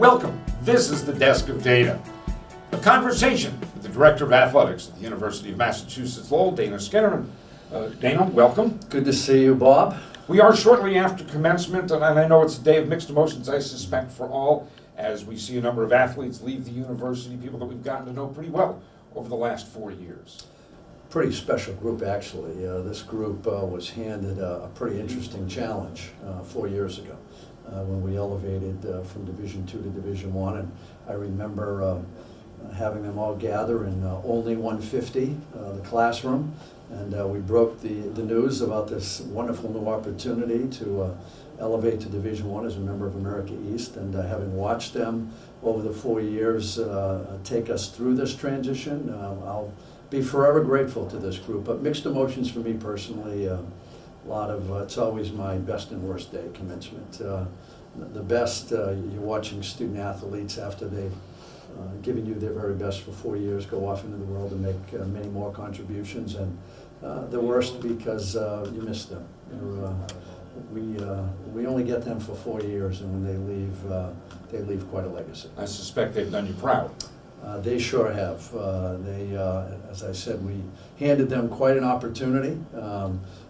Welcome. This is the Desk of Dana. A conversation with the Director of Athletics at the University of Massachusetts Lowell, Dana Skinner. Dana, welcome. Good to see you, Bob. We are shortly after commencement, and I know it's a day of mixed emotions, I suspect, for all, as we see a number of athletes leave the university, people that we've gotten to know pretty well over the last 4 years. Pretty special group, actually. This group was handed a pretty interesting challenge 4 years ago when we elevated from Division II to Division I. And I remember having them all gather in only 150, the classroom, and we broke the news about this wonderful new opportunity to elevate to Division I as a member of America East. And having watched them over the 4 years take us through this transition, I'll be forever grateful to this group. But mixed emotions for me personally. It's always my best and worst day, commencement. The best, you're watching student athletes after they've given you their very best for 4 years, go off into the world and make many more contributions. And the worst because you miss them. We only get them for 4 years, and when they leave quite a legacy. I suspect they've done you proud. They sure have. As I said, we handed them quite an opportunity.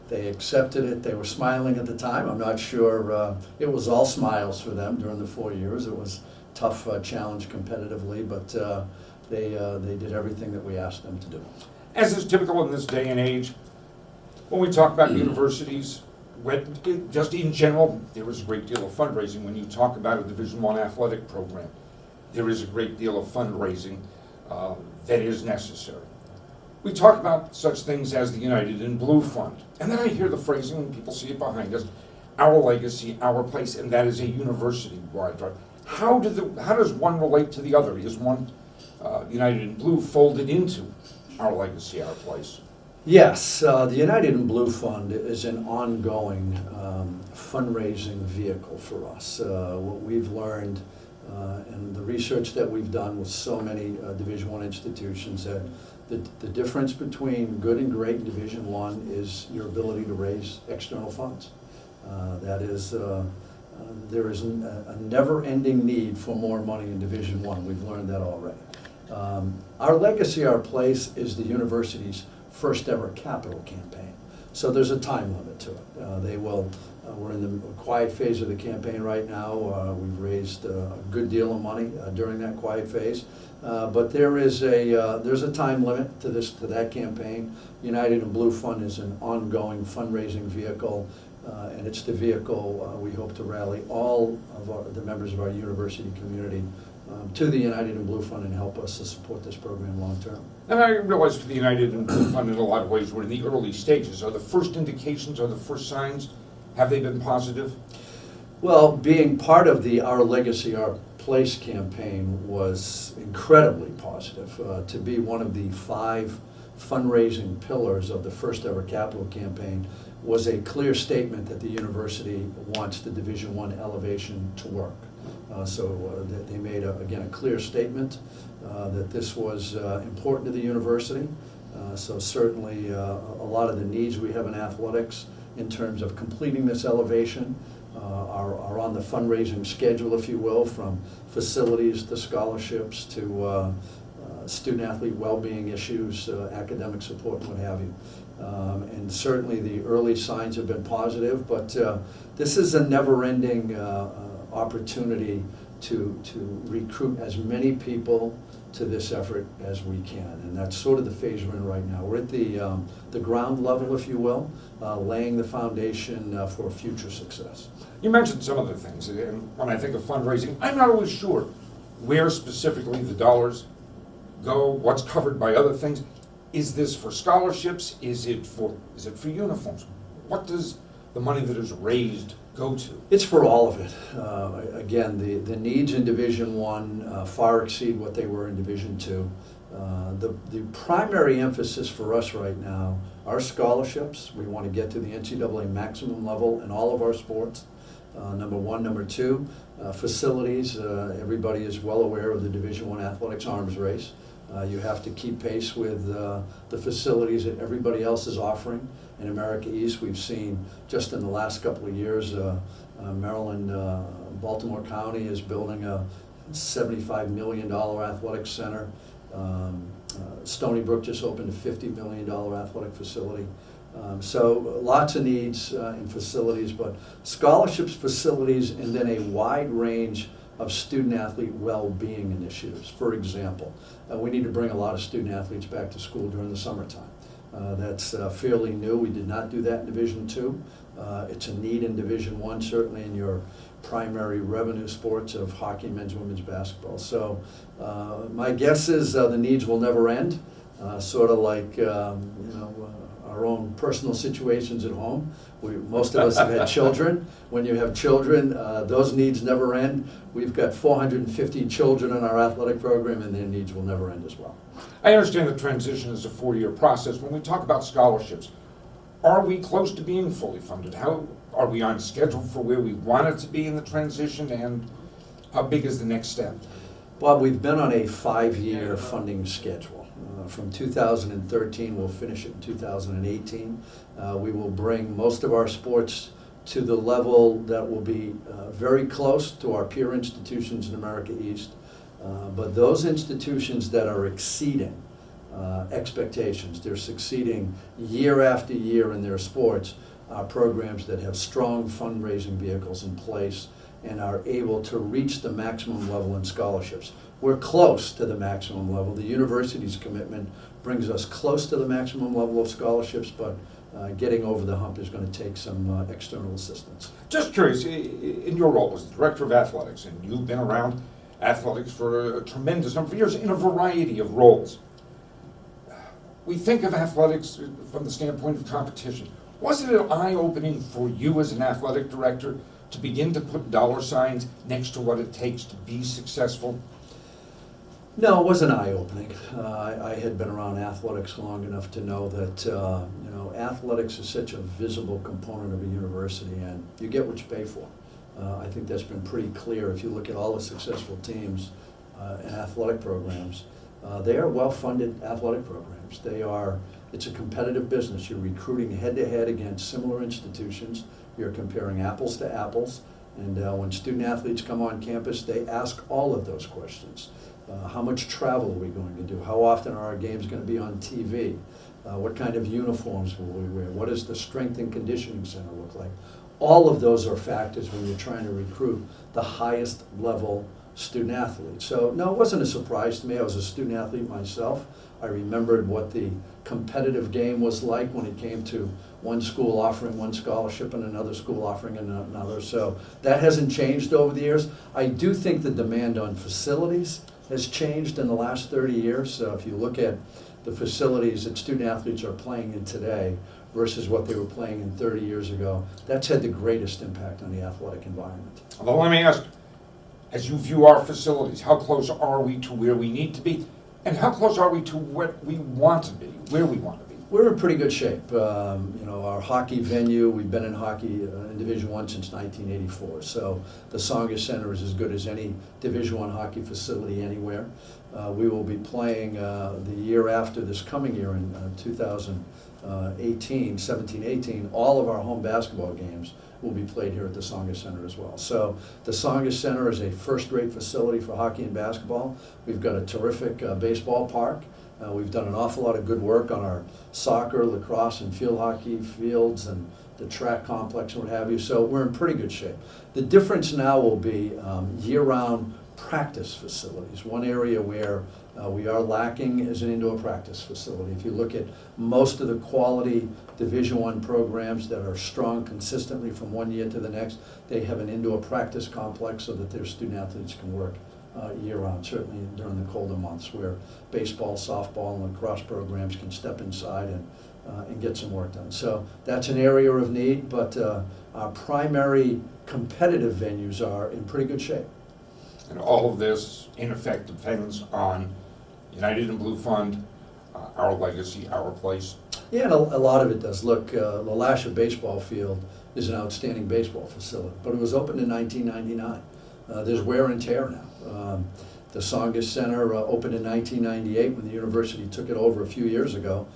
They accepted it. They were smiling at the time. I'm not sure it was all smiles for them during the 4 years. It was a tough challenge competitively, but they did everything that we asked them to do. As is typical in this day and age, when we talk about universities, just in general, there is a great deal of fundraising. When you talk about a Division I athletic program, there is a great deal of fundraising that is necessary. We talk about such things as the United in Blue Fund, and then I hear the phrasing, and people see it behind us, our legacy, our place, and that is a university-wide drive. How does one relate to the other? Is one United in Blue folded into our legacy, our place? Yes, the United in Blue Fund is an ongoing fundraising vehicle for us. What we've learned and the research that we've done with so many Division I institutions, that the difference between good and great in Division I is your ability to raise external funds. That is, there is a never-ending need for more money in Division I. We've learned that already. Our legacy, our place, is the university's first ever capital campaign. So there's a time limit to it. We're in the quiet phase of the campaign right now. We've raised a good deal of money during that quiet phase. But there's a time limit to that campaign. United in Blue Fund is an ongoing fundraising vehicle, and it's the vehicle we hope to rally all of the members of our university community to the United in Blue Fund and help us to support this program long term. And I realize for the United in Blue Fund, in a lot of ways, we're in the early stages. Are the first indications, are the first signs, have they been positive? Well, being part of the Our Legacy, Our Place campaign was incredibly positive. To be one of the 5 fundraising pillars of the first ever capital campaign was a clear statement that the university wants the Division I elevation to work. So they made, again, a clear statement that this was important to the university. So certainly a lot of the needs we have in athletics in terms of completing this elevation are on the fundraising schedule, if you will, from facilities to scholarships to student-athlete well-being issues, academic support, and what have you. And certainly the early signs have been positive, but this is a never-ending opportunity to recruit as many people to this effort as we can, and that's sort of the phase we're in right now. We're at the ground level, if you will, laying the foundation for future success. You mentioned some other things, and when I think of fundraising, I'm not always sure where specifically the dollars go, what's covered by other things. Is this for scholarships? Is it for uniforms? What does the money that is raised go to? It's for all of it. Again, the needs in Division I far exceed what they were in Division II. The primary emphasis for us right now are scholarships. We want to get to the NCAA maximum level in all of our sports. Number one. Number two, facilities. Everybody is well aware of the Division I athletics arms race. You have to keep pace with the facilities that everybody else is offering. In America East, we've seen just in the last couple of years, Maryland, Baltimore County is building $75 million athletic center. Stony Brook just opened a $50 million athletic facility. So lots of needs in facilities, but scholarships, facilities, and then a wide range of student-athlete well-being initiatives. For example, we need to bring a lot of student-athletes back to school during the summertime. That's fairly new. We did not do that in Division II. It's a need in Division I, certainly in your primary revenue sports of hockey, men's, women's basketball. So my guess is the needs will never end, sort of like our own personal situations at home. Most of us have had children. When you have children, those needs never end. We've got 450 children in our athletic program, and their needs will never end as well. I understand the transition is a 4-year process. When we talk about scholarships, are we close to being fully funded? How are we on schedule for where we want it to be in the transition, and how big is the next step? Bob, we've been on a 5-year funding schedule. From 2013, we'll finish it in 2018. We will bring most of our sports to the level that will be very close to our peer institutions in America East. But those institutions that are exceeding expectations, they're succeeding year after year in their sports, are programs that have strong fundraising vehicles in place and are able to reach the maximum level in scholarships. We're close to the maximum level. The university's commitment brings us close to the maximum level of scholarships, but getting over the hump is going to take some external assistance. Just curious, in your role as the Director of Athletics, and you've been around athletics for a tremendous number of years in a variety of roles. We think of athletics from the standpoint of competition. Wasn't it eye-opening for you as an athletic director to begin to put dollar signs next to what it takes to be successful? No, it wasn't eye-opening. I had been around athletics long enough to know that athletics is such a visible component of a university, and you get what you pay for. I think that's been pretty clear. If you look at all the successful teams and athletic programs, they are well-funded athletic programs. It's a competitive business. You're recruiting head-to-head against similar institutions. You're comparing apples to apples. And when student athletes come on campus, they ask all of those questions. How much travel are we going to do? How often are our games going to be on TV? What kind of uniforms will we wear? What does the strength and conditioning center look like? All of those are factors when you're trying to recruit the highest level student athlete. So no, it wasn't a surprise to me. I was a student athlete myself. I remembered what the competitive game was like when it came to one school offering one scholarship and another school offering another. So that hasn't changed over the years. I do think the demand on facilities has changed in the last 30 years. So if you look at the facilities that student athletes are playing in today versus what they were playing in 30 years ago, that's had the greatest impact on the athletic environment. Well, let me ask, as you view our facilities, how close are we to where we need to be? And how close are we to what we want to be, where we want to be? We're in pretty good shape. Our hockey venue, we've been in hockey in Division I since 1984. So the Tsongas Center is as good as any Division I hockey facility anywhere. We will be playing the year after this coming year in 17-18, all of our home basketball games will be played here at the Tsongas Center as well. So the Tsongas Center is a first-rate facility for hockey and basketball. We've got a terrific baseball park. We've done an awful lot of good work on our soccer, lacrosse, and field hockey fields and the track complex and what have you. So we're in pretty good shape. The difference now will be year-round practice facilities. One area where we are lacking is an indoor practice facility. If you look at most of the quality Division I programs that are strong consistently from one year to the next, they have an indoor practice complex so that their student athletes can work year-round, certainly during the colder months where baseball, softball, and lacrosse programs can step inside and get some work done. So that's an area of need, but our primary competitive venues are in pretty good shape. And all of this, in effect, depends on United in Blue Fund, our legacy, our place. Yeah, and a lot of it does. Look, the LaLasha baseball field is an outstanding baseball facility, but it was opened in 1999. There's wear and tear now. The Tsongas Center opened in 1998 when the university took it over a few years ago.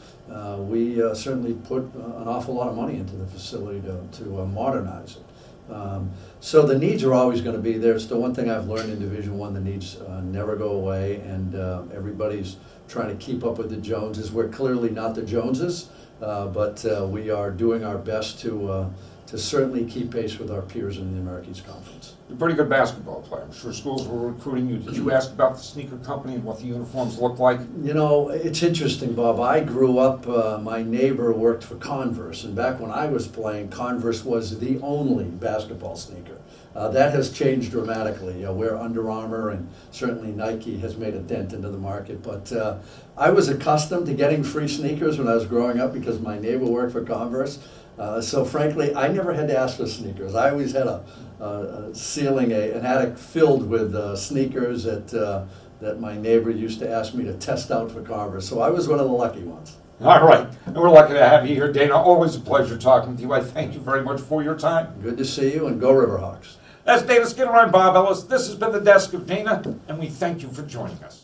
We certainly put an awful lot of money into the facility to modernize it. So the needs are always going to be there. It's the one thing I've learned in Division I, the needs never go away, and everybody's trying to keep up with the Joneses. We're clearly not the Joneses, but we are doing our best to certainly keep pace with our peers in the American East Conference. You're a pretty good basketball player. I'm sure schools were recruiting you. Did you ask about the sneaker company and what the uniforms look like? You know, it's interesting, Bob. I grew up, my neighbor worked for Converse, and back when I was playing, Converse was the only basketball sneaker. That has changed dramatically. We're Under Armour, and certainly Nike has made a dent into the market. But I was accustomed to getting free sneakers when I was growing up because my neighbor worked for Converse. So frankly, I never had to ask for sneakers. I always had a ceiling, an attic filled with sneakers that my neighbor used to ask me to test out for Converse. So I was one of the lucky ones. All right. And we're lucky to have you here, Dana. Always a pleasure talking with you. I thank you very much for your time. Good to see you, and go Riverhawks. That's Dana Skinner. I'm Bob Ellis. This has been the Desk of Dana, and we thank you for joining us.